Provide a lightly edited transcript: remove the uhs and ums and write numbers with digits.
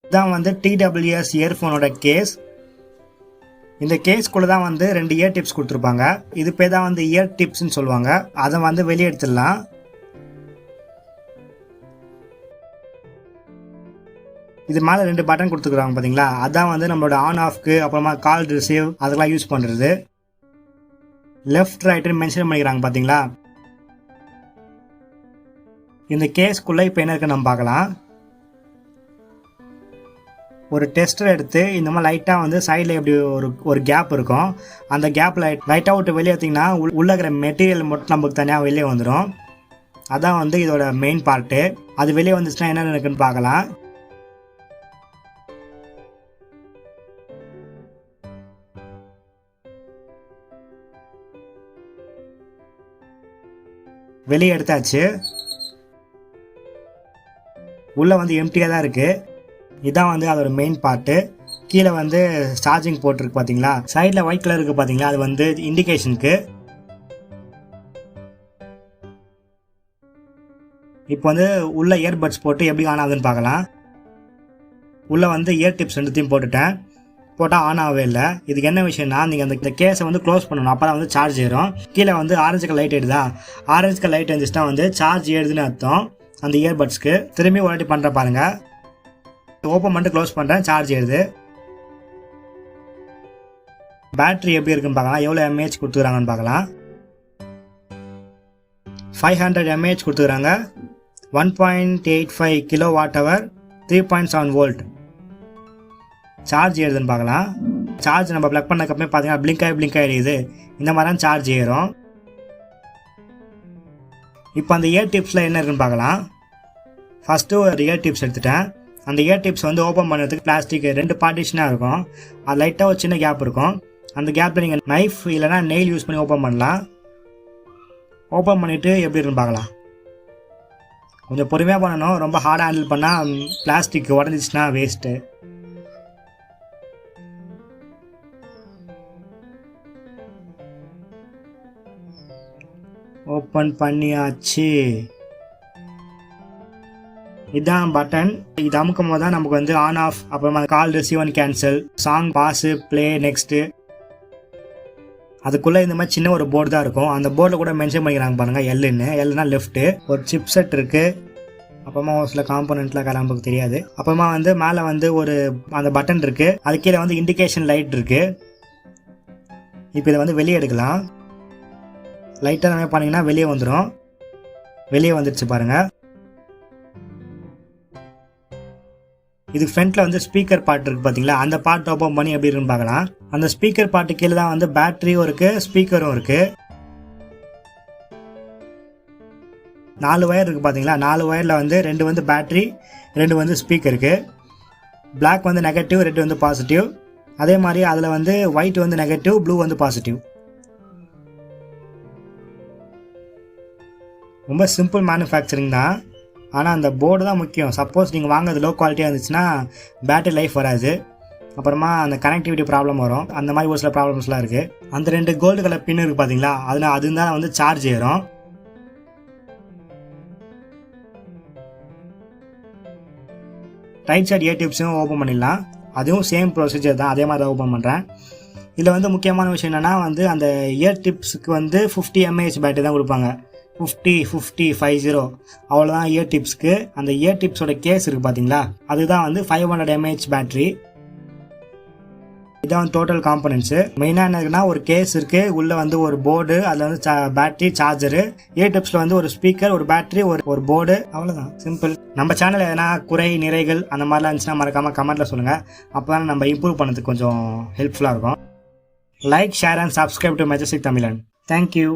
இதுதான் வந்து TWS இயர்ஃபோனோட case. இந்த கேஸ்க்குள்ளே தான் வந்து 2 இயர் டிப்ஸ் கொடுத்துருப்பாங்க. இது பேர் தான் வந்து இயர் டிப்ஸ்ன்னு சொல்லுவாங்க. அதை வந்து வெளியே எடுத்துடலாம். இது மேலே 2 பட்டன் கொடுத்துருக்காங்க பார்த்தீங்களா, அதான் வந்து நம்மளோட ஆன் ஆஃப்க்கு, அப்புறமா கால் ரிசீவ் அதெல்லாம் யூஸ் பண்ணுறது. லெஃப்ட் ரைட்டுன்னு மென்ஷன் பண்ணிக்கிறாங்க பார்த்தீங்களா. இந்த கேஸ்க்குள்ளே இப்போ என்ன இருக்குன்னு நம்ம பார்க்கலாம். ஒரு டெஸ்டர் எடுத்து இந்த மாதிரி லைட்டாக வந்து சைடில் எப்படி ஒரு கேப் இருக்கும், அந்த கேப்பில் லைட்டாக விட்டு வெளியே எடுத்திங்கன்னா உள்ளே இருக்கிற மெட்டீரியல் மட்டும் நமக்கு தனியாக வெளியே வந்துடும். அதான் வந்து இதோட மெயின் பார்ட்டு. அது வெளியே வந்துச்சுன்னா என்ன இருக்குன்னு பார்க்கலாம். வெளியே எடுத்தாச்சு. உள்ளே வந்து எம்டியாக தான் இருக்குது. இதான் வந்து அதோட மெயின் பார்ட்டு. கீழே வந்து சார்ஜிங் போட்டிருக்கு பார்த்தீங்களா, சைடில் ஒயிட் கலர் இருக்குது பார்த்தீங்களா, அது வந்து இண்டிகேஷனுக்கு. இப்போ வந்து உள்ள இயர்பட்ஸ் போட்டு எப்படி ஆன் ஆகுதுன்னு பார்க்கலாம். உள்ளே வந்து இயர் டிப்ஸ் 2த்தையும் போட்டுட்டேன். போட்டால் ஆன் ஆகவே இல்லை. இதுக்கு என்ன விஷயம்னா, நீங்கள் அந்த கேஸை வந்து க்ளோஸ் பண்ணணும், அப்போ தான் வந்து சார்ஜ் ஏறும். கீழே வந்து ஆரஞ்சு கலர் லைட் ஏறுதா, ஆரஞ்சு கலர் லைட் இருந்துச்சுன்னா வந்து சார்ஜ் ஏறுதுன்னு அர்த்தம் அந்த இயர்பட்ஸ்க்கு. திரும்பி ஒரு வாட்டி பண்ணுற பாருங்கள். ஓப்பன் பண்ணிட்டு க்ளோஸ் பண்ணுறேன், சார்ஜ் ஏறுது. பேட்டரி எப்படி இருக்குன்னு பார்க்கலாம், எவ்வளோ mAh கொடுத்துக்கிறாங்கன்னு பார்க்கலாம். 500 mAh கொடுத்துக்கிறாங்க. 1.85 kWh, 3.7 volt. சார்ஜ் ஏறுதுன்னு பார்க்கலாம். சார்ஜ் நம்ம ப்ளக் பண்ணதுக்கப்புறம் பார்த்தீங்கன்னா பிளிங்க் ஆகிடுது. இந்த மாதிரி தான் சார்ஜ் ஏறும். இப்போ அந்த இயர் டிப்ஸில் என்ன இருக்குன்னு பார்க்கலாம். ஃபஸ்ட்டு ஒரு இயர் டிப்ஸ் எடுத்துட்டேன். அந்த இயர் டிப்ஸ் வந்து ஓப்பன் பண்ணுறதுக்கு பிளாஸ்டிக் 2 பார்ட்டிஷனாக இருக்கும். அது லைட்டாக ஒரு சின்ன கேப் இருக்கும். அந்த கேப்பில் நீங்கள் நைஃப் இல்லைனா நெயில் யூஸ் பண்ணி ஓப்பன் பண்ணலாம். ஓப்பன் பண்ணிவிட்டு எப்படி இருக்குன்னு பார்க்கலாம். கொஞ்சம் பொறுமையாக பண்ணணும், ரொம்ப ஹார்டாக ஹேண்டில் பண்ணால் பிளாஸ்டிக் உடஞ்சிச்சுன்னா வேஸ்ட்டு. ஓப்பன் பண்ணியாச்சு. இதான் பட்டன். இது அமுக்கும் போது தான் நமக்கு வந்து ஆன் ஆஃப், அப்புறமா call receive and cancel, song pause, play, next. அதுக்குள்ளே இந்த மாதிரி சின்ன ஒரு போர்டு தான் இருக்கும். அந்த போர்டில் கூட மென்ஷன் பண்ணிக்கிறாங்க பாருங்கள், எல்லுனா லெஃப்ட்டு. ஒரு சிப் செட் இருக்குது. அப்புறமா ஒரு சில காம்போனன்ட்லாம் நமக்கு தெரியாது. அப்புறமா வந்து மேலே வந்து ஒரு அந்த பட்டன் இருக்குது. அது கீழே வந்து இண்டிகேஷன் லைட் இருக்குது. இப்போ இதை வந்து வெளியே எடுக்கலாம். லைட்டாக நம்ம பண்ணிங்கன்னா வெளியே வந்துடும். வெளியே வந்துடுச்சு பாருங்கள். இது ஃப்ரண்ட்டில் வந்து ஸ்பீக்கர் பார்ட் இருக்குது பார்த்தீங்களா, அந்த பார்ட் ஓப்பன் பண்ணி எப்படி இருக்குன்னு பார்க்கலாம். அந்த ஸ்பீக்கர் பார்ட்டு கீழே தான் வந்து பேட்டரியும் இருக்குது, ஸ்பீக்கரும் இருக்குது. 4 ஒயர் இருக்குது பார்த்தீங்களா. 4 ஒயரில் வந்து 2 வந்து பேட்டரி, 2 வந்து ஸ்பீக்கருக்கு. பிளாக் வந்து நெகட்டிவ், ரெட் வந்து பாசிட்டிவ். அதே மாதிரி அதில் வந்து ஒயிட் வந்து நெகட்டிவ், ப்ளூ வந்து பாசிட்டிவ். ரொம்ப சிம்பிள் மேனுஃபேக்சரிங் தான். ஆனால் அந்த போர்டு தான் முக்கியம். சப்போஸ் நீங்கள் வாங்குறது லோ குவாலிட்டியாக இருந்துச்சுன்னா பேட்டரி லைஃப் வராது. அப்புறமா அந்த கனெக்டிவிட்டி ப்ராப்ளம் வரும். அந்த மாதிரி ஒரு சில ப்ராப்ளம்ஸ்லாம் இருக்குது. அந்த 2 கோல்டு கலர் பின் இருக்குது பார்த்தீங்களா, அதுதான் வந்து சார்ஜ் ஏறும். ரைட் சைட் இயர் டிப்ஸும் ஓப்பன் பண்ணிடலாம். அதுவும் சேம் ப்ரொசீஜர் தான், அதே மாதிரி தான் ஓப்பன் பண்ணுறேன். இதில் வந்து முக்கியமான விஷயம் என்னென்னா வந்து அந்த இயர் டிப்ஸுக்கு வந்து 50 mAh பேட்டரி தான் கொடுப்பாங்க. 50 அவ்வளோதான் இயர் டிப்ஸ்க்கு. அந்த இயர் டிப்ஸோட கேஸ் இருக்குது பார்த்தீங்களா, அதுதான் வந்து 500 mAh பேட்டரி. இதான் டோட்டல் காம்பனன்ட்ஸு. மெயினாக என்ன இருக்குன்னா, ஒரு கேஸ் இருக்குது, உள்ளே வந்து ஒரு போர்டு, அதில் வந்து பேட்டரி, சார்ஜரு, இயர் டிப்ஸில் வந்து ஒரு ஸ்பீக்கர், ஒரு பேட்டரி, ஒரு போர்டு. அவ்வளோதான், சிம்பிள். நம்ம சேனல் எதனா குறை நிறைகள் அந்த மாதிரிலாம் இருந்துச்சுன்னா மறக்காமல் கமெண்ட்டில் சொல்லுங்கள். அப்போ தான் நம்ம இம்ப்ரூவ் பண்ணதுக்கு கொஞ்சம் ஹெல்ப்ஃபுல்லாக இருக்கும். Like, share and subscribe to Majestic தமிழன். தேங்க்யூ.